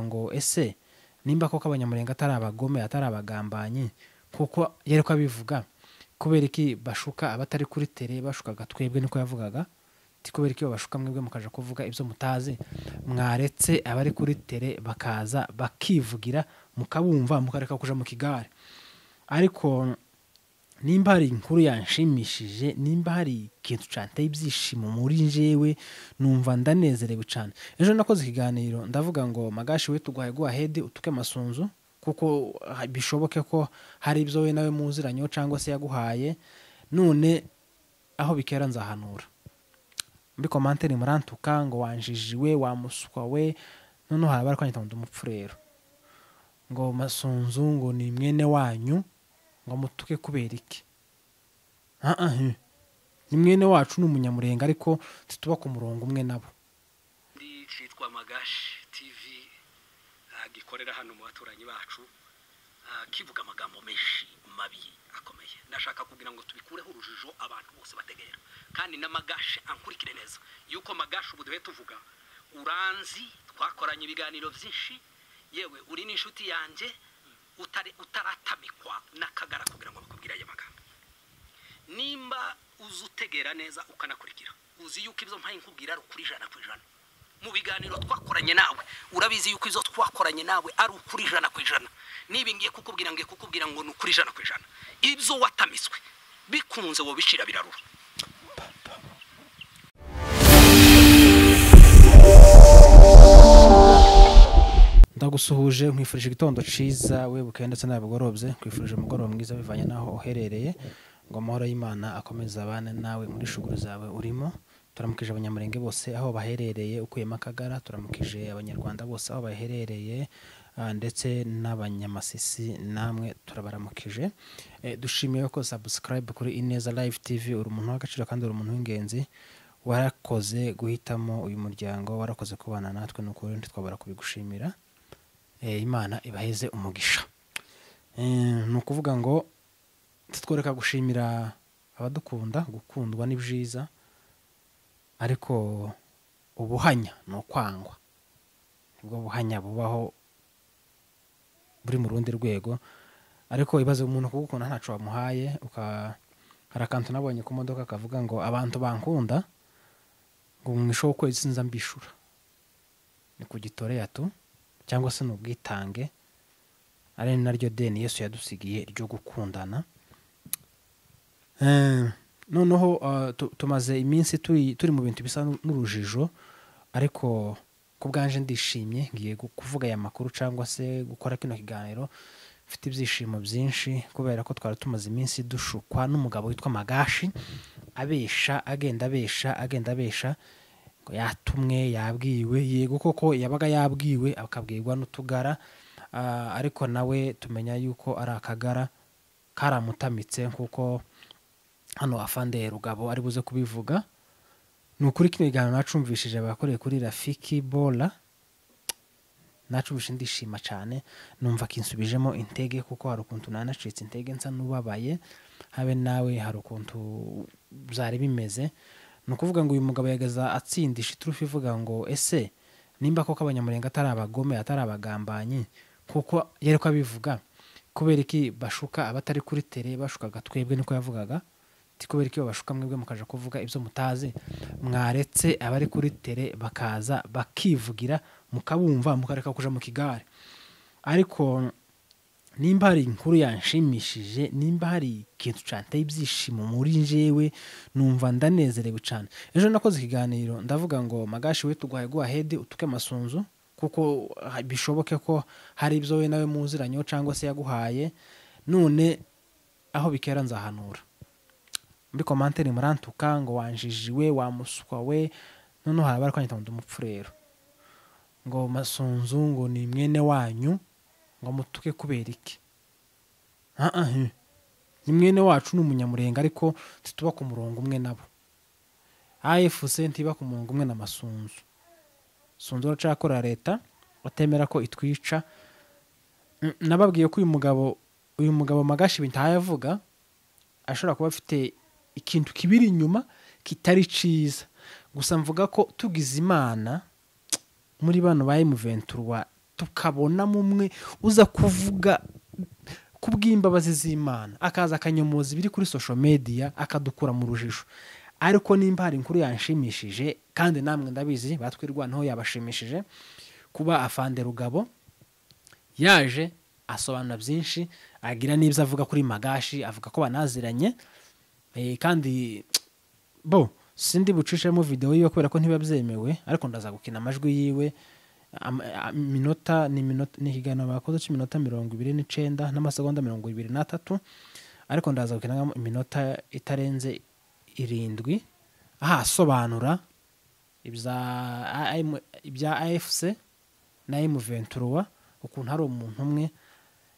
ngo ese nimba koko Abanyamulenge atari abagome atari abagambanyi kuko yereko abivuga kubera iki bashuka abatari kuri tele bashukaga twebwe niko yavugaga kubera iki bashuka mwebwe mukaje kuvuga ibyo mutazi mwaretse abari kuri tele bakaza bakivugira mukabumva mukareka kuja mu kigare ariko nimba hari inkuru yanshimishije nimba hari ikintu cyanteye ibyishimo muri njewe numva ndanezerewe cyane ejo nakoze ikiganiro ndavuga ngo Magashi we tuguhaye go ahead utuke Masunzu kuko bishoboke ko hari ibyo we nawe muziranyo cyangwa se yaguhaye none aho bikera nzahanura mbi commentaire murantuka ngo wanjijiwe wamuswa we none harabara kwanyita ngo umupfurero ngo Masunzu ngo ni mwene wanyu ngo mutuke kubera iki ni mwene wacu n'umunyamurenge ariko tituba ku murongo umwe nabo cyitwa Magashi TV gikorera hano mu baturanyi bacu kivuga amagambo menshi mabi akomeye ndashaka kugira ngo tubikureho urujijo abantu bose bategera kandi na Magashi ankurikire neza yuko Magashi ubu duhe tuvuga uranzi twakoranye ibiganiro byinshi yewe uri n'inshuti yanjye utaratamikwa n'akagara kugira ngo bakubwire aya magambo nimba uzutegera neza ukanakurikira uzi yuko ibyo mpaye nkubwira ari ukuri 100%. Mu biganiro twakoranye nawe urabizi yuko izo twakoranye nawe ari ukuri 100%. Nibi ngiye kukubwira ngo ni ukuri 100%. Ibyo watamiswe bikunze wo bishira birarura. Ndagusuhuje nkwifurije igitondo ciza we bukeye ndetse n'abagorobye nkwifurije umugoroba mwiza bivanye naho uherereye ngo amahoro y'Imana akomeza abana nawe muri shuguru zawe urimo turamukije Abanyamulenge bose aho baherereye ukuyemo akagara turamukije Abanyarwanda bose aho baherereye ndetse n'Abanyamasisi namwe turabaramukije dushimiye ko subscribe kuri Ineza Live TV uri umuntu w'agaciro kandi uri umuntu w'ingenzi warakoze guhitamo uyu muryango warakoze kubana natwe nuko twabara kubigushimira Imana ibaheze umugisha nukuvuga ngo tutworeka gushimira abadukunda gukundwa ni byiza ariko ubuhanya no kwangwa nibwo buhanya bubaho buri mu rundi rwego ariko ibaze umuntu kugukunda ntaco wamuhaye harakantu nabonye ku modoka kavuga ngo abantu bankunda ngo mwisho kwezi sinza mbishura ni kugitore yato cyangwa se n'ubwitange ari naryo deni Yesu yadusigiye ryo gukundana noneho tumaze iminsi turi mu bintu bisa n'urujijo ariko kubganje ndishimye ngiye kuvuga aya makuru cyangwa se gukora kino kiganiro mfite ibyishimo byinshi kubera ko twari tumaze iminsi dushukwa n'umugabo witwa Magashi agenda abesha ngo yatumwe yabwiwe yego koko yabaga yabwiwe akabwirwa n'utugara ariko nawe tumenya yuko ari akagara karamutamitse kuko hano afande Rugabo ari buze kubivuga nukuri kino kiganiro nacumvishije abakoreye kuri Rafiki Bola nacumvishe ndishima cyane numva kinsubijemo intege kuko hari ukuntu nanacitse intege nsa nubabaye habe nawe hari ukuntu byari bimeze nukuvuga ngo uyu mugabo yagaza atsindisha iturufu ivuga ngo ese nimba koko Abanyamulenge atari abagome atari abagambanyi kuko yereko abivuga kubera iki bashuka abatari kuri tele bashukaga twebwe niko yavugaga kubera iki bashuka mwebwe mukaje kuvuga ibyo mutazi mwaretse abari kuri tele bakaza bakivugira mukabumva mukareka kuja mu kigare ariko nimba hari inkuru yanshimishije nimba hari ikintu cyanteye ibyishimo muri njewe numva ndanezerewe cyane ejo nakoze ikiganiro ndavuga ngo Magashi we tuguhaye go ahead utuke Masunzu kuko bishoboke ko hari ibyo we nawe muziranyo cyangwa se yaguhaye none aho bikera nzahanura mbi commentaire murantuka ngo wanjijiwe wamuswa we none harabara kwanyita ngo umupfurero ngo Masunzu ngo ni mwene wanyu ngo mutuke kubera iki ni mwene wacu n'umunyamurenge ariko tituba ku murongo umwe nabo AFC ntiba ku murongo umwe na Masunzu Sunzu racakora leta batemera ko itwica nababwiye ko uyu mugabo Magashi bintayavuga ashobora kuba afite ikintu kibiri inyuma kitari ciza gusa mvuga ko tugize Imana muri bano baye mu 23 tukabonamo umwe uza kuvuga kubw'imbabazi z'Imana akaza akanyomoza ibiri kuri social media akadukura mu rujijo. Ariko nimba hari inkuru yanshimishije kandi namwe ndabizi batwirwanaho yabashimishije kuba Afande Rugabo yaje asobanura byinshi, agira n'ibyo avuga kuri Magashi, avuga ko banaziranye kandi sindi bucishemo video yiwe kubera ko ntibabyemewe, ariko ndaza gukina amajwi yiwe minota ni higana bakoze 29 n'amasegonda 23, ariko ndaza gukina iminota itarenze 7 asobanura ibya AFC na M23 ukuntu hari umuntu umwe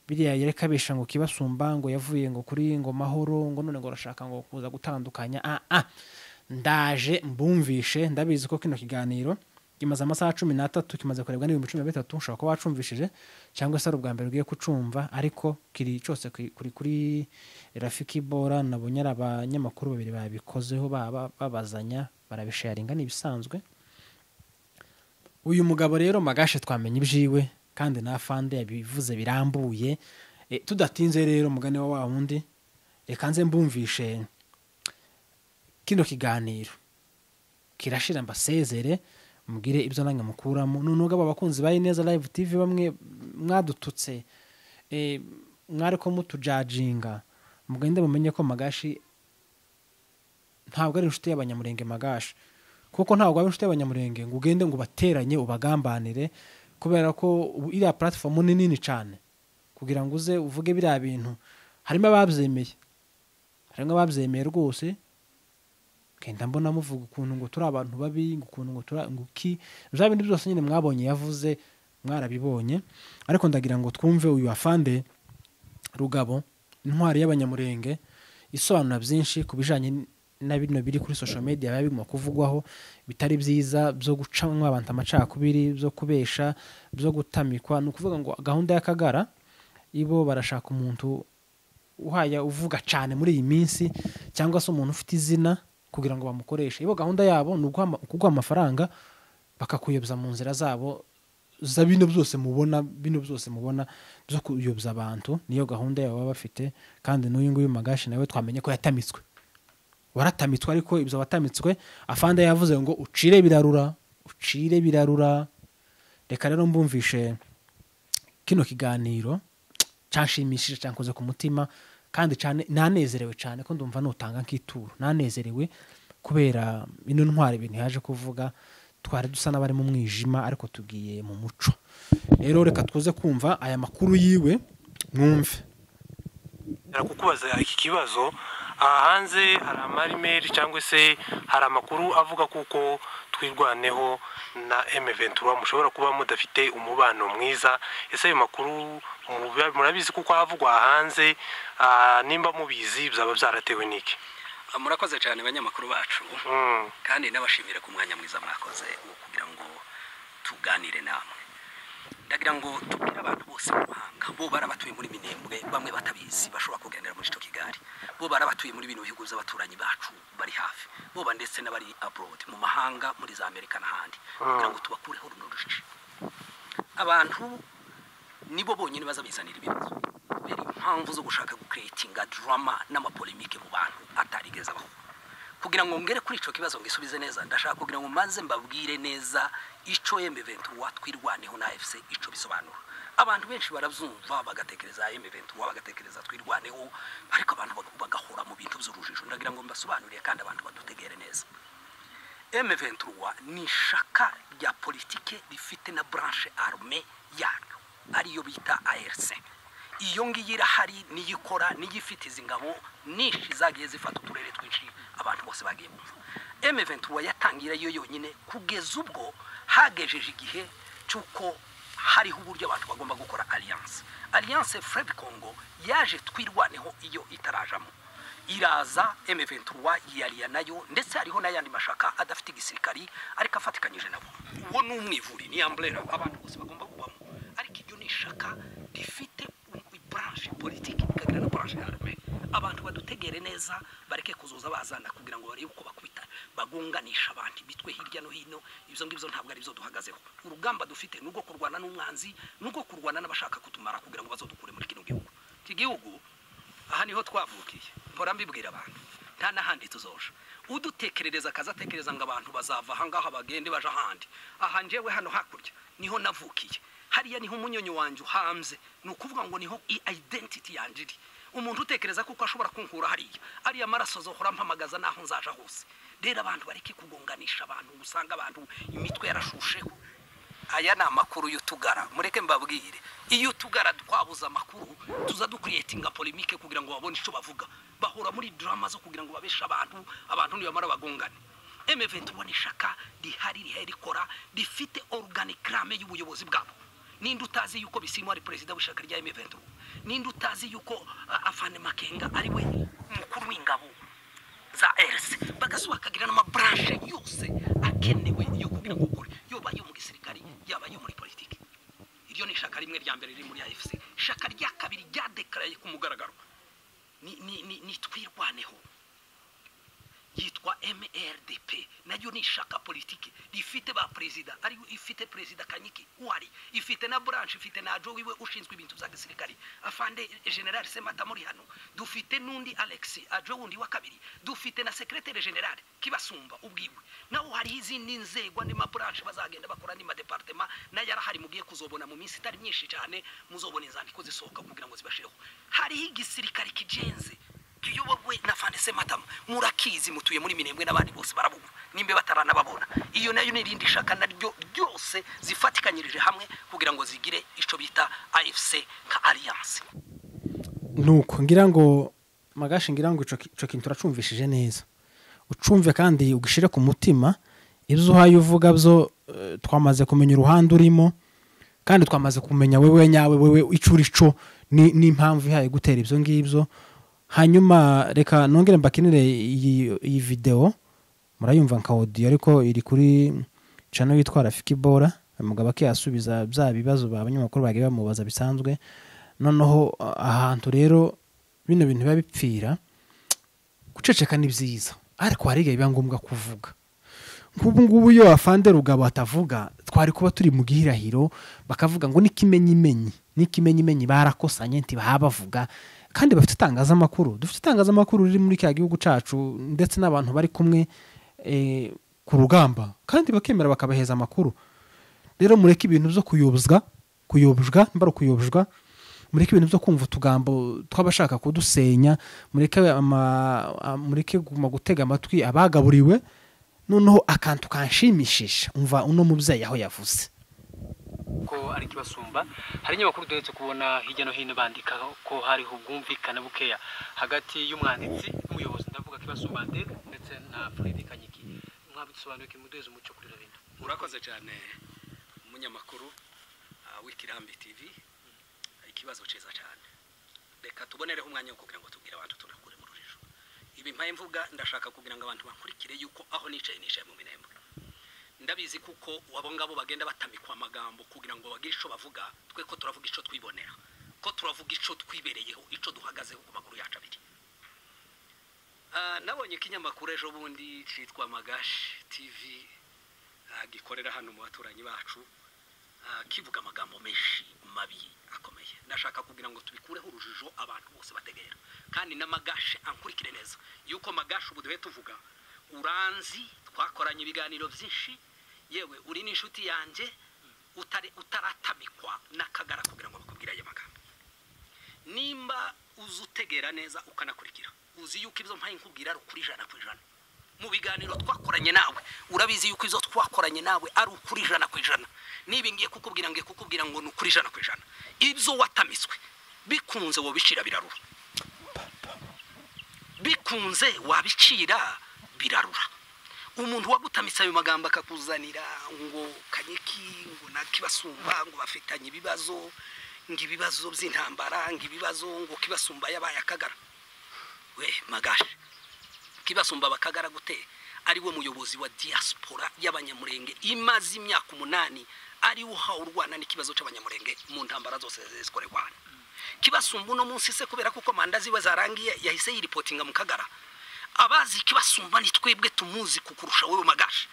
biriya yereka bisha ngo kibasumba ngo yavuye ngo kuri ngo mahoro ngo none ngo rashaka ngo kuza gutandukanya. Ndaje mbumvishe, ndabizi ko kino kiganiro kimaze amasaha 13 kimaze kurebwa n'ibihumbi 13, ushobora kuba wacumvishije cyangwa se ari ubwa mbere ugiye kucumva, ariko kiri cyose kuri Rafiki Bora. Nabonye abanyamakuru babiri babikozeho babazanya barabisharinga nibisanzwe. Uyu mugabo rero Magashi twamenye ibyiwe kandi na Afande yabivuze birambuye. Tudatinze rero mugane wa wundi reka nze mbumvishe kino kiganiro kirashira mbasezere mugire ibyo nange mukuramo. Nunuga abakunzi ba Ineza Live TV bamwe mwadututse mwari ko mutujajinga, mugende mumenye ko Magashi ntabwo ari inshuti y'abanyamurenge. Magashi kuko ntabwo ari inshuti y'abanyamurenge ngo ugende ngo bateranye ubagambanire, kubera ko iriya platform ni nini cyane kugira ngo uze uvuge biriya bintu. Harimo ababyemeye rwose, kenda mbona muvuga ukuntu ngo turi abantu babi, ukuntu ngo nguki bya bindi byose nyine mwabonye yavuze mwarabibonye. Ariko ndagira ngo twumve uyu Afande Rugabo, intwari y'abanyamurenge, isobanura byinshi kubijanye na bino biri kuri social media babimo kuvugwaho bitari byiza, byo gucamwa abantu amacakubiri, byo kubesha, byo gutamikwa. No kuvuga ngo gahunda y'Akagara ibo barashaka umuntu uhaya uvuga cyane muri iyi minsi, cyangwa se umuntu ufite izina kugira ngo bamukoreshe. Ibo gahunda yabo ni kuguha amafaranga bakakuyobza mu nzira zabo za bino byose mubona byo kuyobza abantu. Niyo gahunda yabo baba bafite. Kandi n'uyu nguyu Magashi nawe twamenye ko yatamitswe, waratamitswe. Ariko ibyo watamitswe Afande yavuze ngo ucire birarura. Reka rero mbumvishe kino kiganiro cyashimishije cyankoze ku mutima, kandi cyane nanezerewe cyane ko ndumva nutanga nk'ituro. Nanezerewe kubera ino ntwari ibintu yaje kuvuga, twari dusa n'abari mu mwijima ariko tugiye mu muco. Rero reka tuze kumva aya makuru yiwe mwumve. Kukubaza iki kibazo, hanze hari amarimeri cyangwa se hari amakuru avuga kuko twirwaneho na M23 mushobora kuba mudafite umubano mwiza. Ese ayo makuru murabizi kuko havugwa hanze, nimba mubizi byaba byaratewe niki? Murakoze cyane abanyamakuru bacu, kandi nabashimira ku mwanya mwiza mwakoze kugira ngo tuganire namwe. Ndagira ngo tubwire abantu bose mu mahanga, bo barabatuye muri Minembwe, bamwe batabizi bashobora kugendera muri cyo Kigali, bo barabatuye muri bino bihugu by'abaturanyi bacu bari hafi, bo ndetse n'abari abroad mu mahanga muri za Amerika n'ahandi, kugira ngo tubakureho runo rujijo. Abantu nibo bonyine bazabizanira ibibazo, beri impamvu zo gushaka gucreatinga drama n'amapolemike mu bantu atarigeza abaho. Kugira ngo ngere kuri ico kibazo ngisubize neza, ndashaka kugira ngo maze mbabwire neza ico M23 twirwaneho na AFC ico bisobanura. Abantu benshi baravyumva bagatekereza M23 bagatekereza twirwaneho, ariko abantu bagahora mu bintu by'urujijo. Ndagira ngo mbasobanurire kandi abantu badutegere neza. M23 ni shaka rya politike rifite na branche armée yaryo ariyo bita ARC. Iyo ngiyi irahari niyikora niyifite izingabo nishi zagiye zifata uturere twinshi abantu bose bagiye bumva. M23 yatangira yo yonyine kugeza ubwo hagejeje igihe cyuko hariho uburyo abantu bagomba gukora alliance Fred Congo yaje twirwaneho iyo itarajamo. Iraza M23 yariya nayo, ndetse hariho n'ayandi mashaka adafite igisirikari ariko afatikanyije nabo. Uwo n'umwivuri ni umbrella abantu bose bagomba kubamo, ariko ibyo ni shaka rifite branche politique ikagira na branche armée. Abantu badutegere neza bareke kuzoza bazana kugira ngo barebe uko bakubita bagunganisha abantu bitwe hirya no hino ibyo ngibyo ntabwo ari byo duhagazeho urugamba dufite nugo kurwana n'umwanzi nugo kurwana n'abashaka kutumara kugira ngo bazodukure muri kino gihugu kigihugu aha niho twavukiye mpora mbibwira abantu nta nahandi tuzoja udutekerereza akazatekereza ngo abantu bazava aha ngaha bagende baje ahandi aha njyewe hano hakurya niho navukiye hariya niho umunyonyo wanjye uhanze ni ukuvuga ngo niho identity yanjye iri umuntu utekereza kuko ashobora kunkura hariya ariya maraso zohora mpamagaza naho nzaja hose rero abantu bareke kugonganisha abantu usanga abantu imitwe yarashusheho aya ni amakuru y'utugara mureke mbabwire iyo utugara twabuza amakuru tuza ducreatinga polemique kugira ngo babone icyo bavuga bahora muri drama zo kugira ngo babeshe abantu niyo mara bagongane M23 ni shaka rihari rikora rifite organigramme y'ubuyobozi bwabo ninde utazi yuko Bisimwa ari president w'ishaka rya M23 ninde utazi yuko Afande Makenga ari we mukuru w'ingabo za RC bagasuba kagira n'ama branche yose akenewe yo kugira ngo ukore yoba yo mu gisirikari yaba yo muri politiki iryo ni shaka rimwe rya mbere riri muri AFC shaka rya kabiri rya declare ku mugaragaro ni twirwaneho yitwa MRDP nayo ni shaka politiki rifite ba president ari ifite president Kanyiki wari ifite na branch ifite na Joe wiwe ushinzwe ibintu bya gisirikari Afande General Semata muri hano dufite nundi Alex Ajo wundi wa kabiri dufite na secrétaire general Kibasumba ubwiwe naho hari izindi nzego ni ma branch bazagenda bakora ni ma departement na yarahari mugiye kuzobona mu minsi itari myinshi cyane muzobona inzandiko zisohoka kugira ngo zibashireho hari igisirikari kijenze kiyobowe na Afande Semata murakizi mutuye muri Minembwe n'abandi bose barabumva nimbe batarana babona iyo nayo nirindi shaka naryo byose zifatikanyirije hamwe kugira ngo zigire ico bita AFC ka alliance nuko ngira ngo Magashi ngira ngo ico kintu turacumvishije neza ucumve kandi ugishire ku mutima ibyo uhaye uvuga byo twamaze kumenya uruhande urimo kandi twamaze kumenya wewe nyawe wewe icurico ni impamvu ihaye gutera ibyo ngibyo hanyuma reka nongere mbakinire iyi video murayumva nka audio ariko iri kuri channel yitwa Rafiki Bora umugabo akiyasubiza bya bibazo abanyamakuru bagiye bamubaza bisanzwe noneho ahantu rero bino bintu biba bipfira guceceka ni byiza ariko hariga biba ngombwa kuvuga ngubu yo Afande Rugabo atavuga twari kuba turi mu gihirahiro bakavuga ngo nikimenyimenyi barakosanye nti bahabavuga kandi bafite itangazamakuru dufite itangazamakuru riri muri cya gihugu cacu ndetse n'abantu bari kumwe ku rugamba kandi bakemera bakabaheza amakuru rero mureke ibintu byo kuyobujwa mureke ibintu byo kumva utugambo twabashaka kudusenya mureke guma gutega amatwi abagaburiwe noneho akantu kanshimishije umva uno mubyeyi aho yavuze ko ari Kibasumba hari nyamakuru duhetse kubona hirya no hino bandika ko hari ubwumvikane bukeya hagati y'umwanditsi n'umuyobozi ndavuga Kibasumba ndetse na Fred Kanyiki mwabisobanuye kimuduze umuco kuri rabinda urakoze cyane umunyamakuru w'Ikirambi TV ikibazo cyiza cyane reka tubonereho umwanya wo kugira ngo tubwire abantu turakure mu rujijo ibi mpaye mvuga ndashaka kugira ngo abantu bankurikire yuko aho nicaye mu Minembwe ndabizi kuko wabo ngabo bagenda batamikwa amagambo kugira ngo bagire ico bavuga twe ko turavuga ico twibonera ko turavuga ico twibereyeho ico duhagazeho ku maguru yacu abiri nabonye kinyamakuru ejo bundi citwa Magashi TV gikorera hano mu baturanyi bacu kivuga amagambo menshi mabi akomeye ndashaka kugira ngo tubikureho urujijo abantu bose bategera kandi na Magashi ankurikire neza yuko Magashi ubuduhe tuvuga uranzi twakoranye ibiganiro byinshi yewe uri n'inshuti yanjye utaratamikwa n'akagara kugira ngo bakubwire aya magambo nimba uzutegera neza ukanakurikira uzi yuko ibyo mpaye nkubwira ari ukuri 100% mu biganiro twakoranye nawe urabizi yuko izo twakoranye nawe ari ukuri 100% niba ngiye kukubwira ngo ni ukuri 100% ibyo watamiswe bikunze wobishira birarura bikunze wabicira birarura umuntu wagutamitsa ayo magambo akakuzanira ngo Kanyiki ngo na Kibasumba ngo bafitanye ibibazo ngibibazo by'intambara ngibibazo ngo Kibasumba yabaye akagara we Magashi Kibasumba bakagara gute ari we muyobozi wa diaspora y'abanyamurenge imaze imyaka 8 ari uha urwana n'ikibazo c'abanyamurenge mu ntambara zose zikorerwana Kibasumba no munsi se kubera kuko manda ziwe zarangiye yahise yiripotinga mu kagara abazi Kibasumba ni twebwe tumuzi kukurusha wewe Magashi.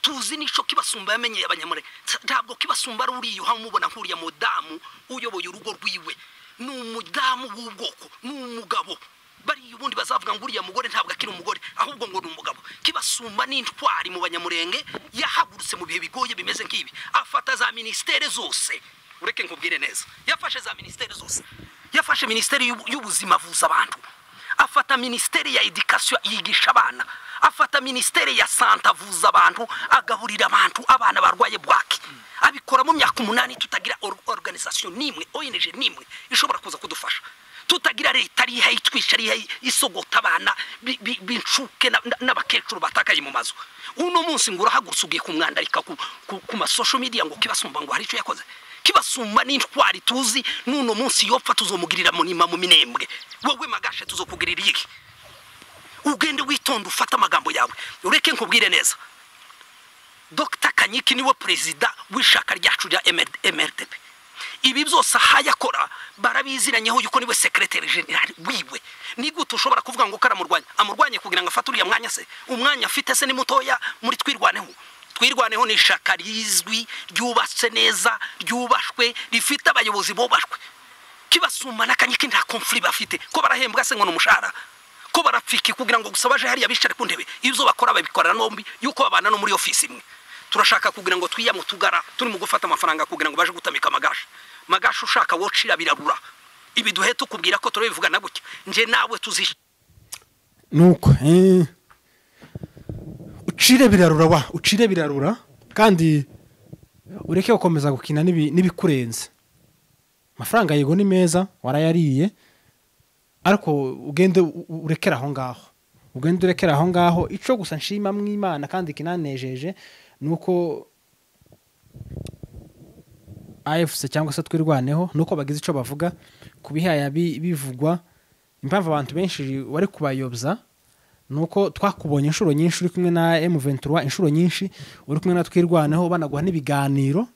Tuzi nico Kibasumba yamenyeye abanyamure. Ntabwo Kibasumba ari uriyo hamubona nkuriya mudamu uyoboye urugo rwiwe. Ni umudamu w'ubwoko, ni umugabo. Bari ubundi bazavuga ngo uriya mugore ntabwo akiri umugore, ahubwo ngo ni umugabo. Kibasumba ni intwari mu banyamurenge, yahagurutse mu bihe bigoye bimeze nk'ibi. Afata za ministere zose. Ureke nkubwire neza. Yafashe za ministere zose. Yafashe ministeri y'ubuzima avuza abantu. Afata ministeri ya education yigisha abana. Afata ministeri ya sante avuza abantu, agaburira abantu abana barwaye bwaki. Abikora mu myaka 8 tutagira organisation nimwe, ONG nimwe ishobora kuza kudufasha. Tutagira leta ari hayitwisha ari isogota abana bincuke n'abakecuru batakaye mu mazu. Uno munsi ngura hagurutse ugiye kumwandarika ku ma social media ngo Kibasumba ngo hari icyo yakoze. Kibasumba ni intwari tuzi, nuno munsi yopfa tuzomugirira munima mu minembwe. Wowe Magashe tuzokugirira iki? Ugende witonda ufata amagambo yawe. Ureke nkubwire neza. Dr. Kanyiki niwe president w'ishaka ryacu rya MRDP. Ibi byose hayakora barabiziranyeho yuko niwe secretary general wiwe. Ni gute ushobora kuvuga ngo karamurwanya? Amurwanye kugira ngo afaturiye mwanya se. Umwanya afite se ni mutoya muri twirwaneho. Twirwaneho ni ishaka rizwi, ryubatse neza, ryubashwe, rifite abayobozi bobashwe. Kibasumba na Kanyiki nta conflict bafite. Ko barahembwa se ngo n'umushahara. Ko barapfiki kugira ngo gusabaje hari yabishare ku ntebe. Ibyo bakora babikorana nombi yuko babana no muri office imwe. Turashaka kugira ngo twiyamo tugara turi mu gufata amafaranga kugira ngo baje gutamika Magashe. Magashe ushaka wocira birarura. Ibi duhe tukubwira ko turabivugana gutya. Nje nawe tuzish nuko ucire birarura kandi ureke gukomeza gukina n'ibikurenze. Amafaranga yego ni meza warayariye ariko ugende urekera aho ngaho. Ico gusa nshima mw'Imana kandi kinanejeje nuko AFC cyangwa se twirwaneho nuko bagize ico bavuga kubihaya bivugwa. Impamvu abantu benshi wari kubayobza nuko twakubonye inshuro nyinshi uri kumwe na M23, inshuro nyinshi uri kumwe na twirwaneho banaguha n'ibiganiro.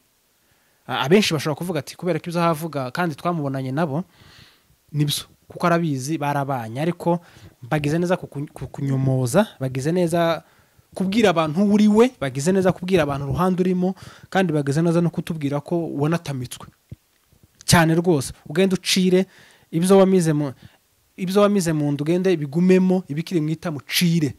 Abenshi bashobora kuvuga ati kubera ko ibyo havuga kandi twamubonanye nabo nibyo kuko arabizi barabanye, ariko bagize neza kunyomoza, bagize neza kubwira abantu uriwe, bagize neza kubwira abantu ruhande urimo, kandi bagize neza no kutubwira ko wanatamitswe cyane rwose. Ugende ucire ibyo wamize mu ndu, ugende ibigumemo, ibikiri mwita mucire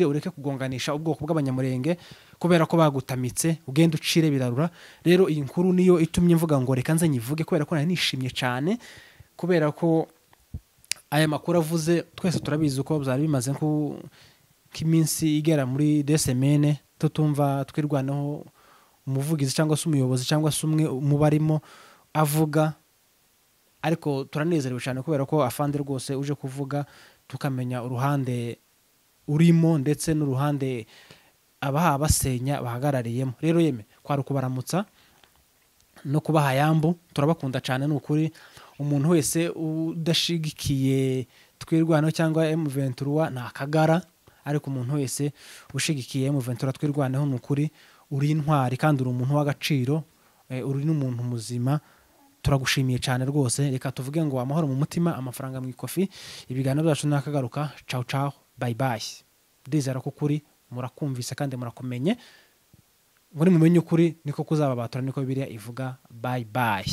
ureke kugonganisha ubwoko bw'abanyamurenge kubera ko bagutamitse. Ugende ucire birarura. Rero iyi nkuru niyo itumye mvuga ngo reka nze nyivuge kubera ko nari nishimye cyane, kubera ko aya makuru avuze twese turabizi uko byari bimaze nk'iminsi igera muri desemene tutumva twirwaneho umuvugizi cyangwa se umuyobozi cyangwa se umwe mu barimo avuga. Ariko turanezerewe cyane kubera ko afande rwose uje kuvuga tukamenya uruhande urimo ndetse n'uruhande abaha basenya bahagarariyemo. Rero yeme kwari kubaramutsa no kubaha yambu, turabakunda cyane n'ukuri. Umuntu wese udashigikiye twirwanaho cyangwa M23 nta kagara, ariko umuntu wese ushigikiye M23 twirwanaho n'ukuri uri intwari kandi uri umuntu w'agaciro, uri n'umuntu muzima. Turagushimiye cyane rwose. Reka tuvuge ngo amahoro mu mutima, amafaranga mu ikofi. Ibiganiro byacu nakagaruka. Ciao bye bye. Ndizera ko kuri murakumvise kandi murakomenye. Muri mumenye ukuri niko kuzababatura, niko Bibiliya ivuga. Bye bye.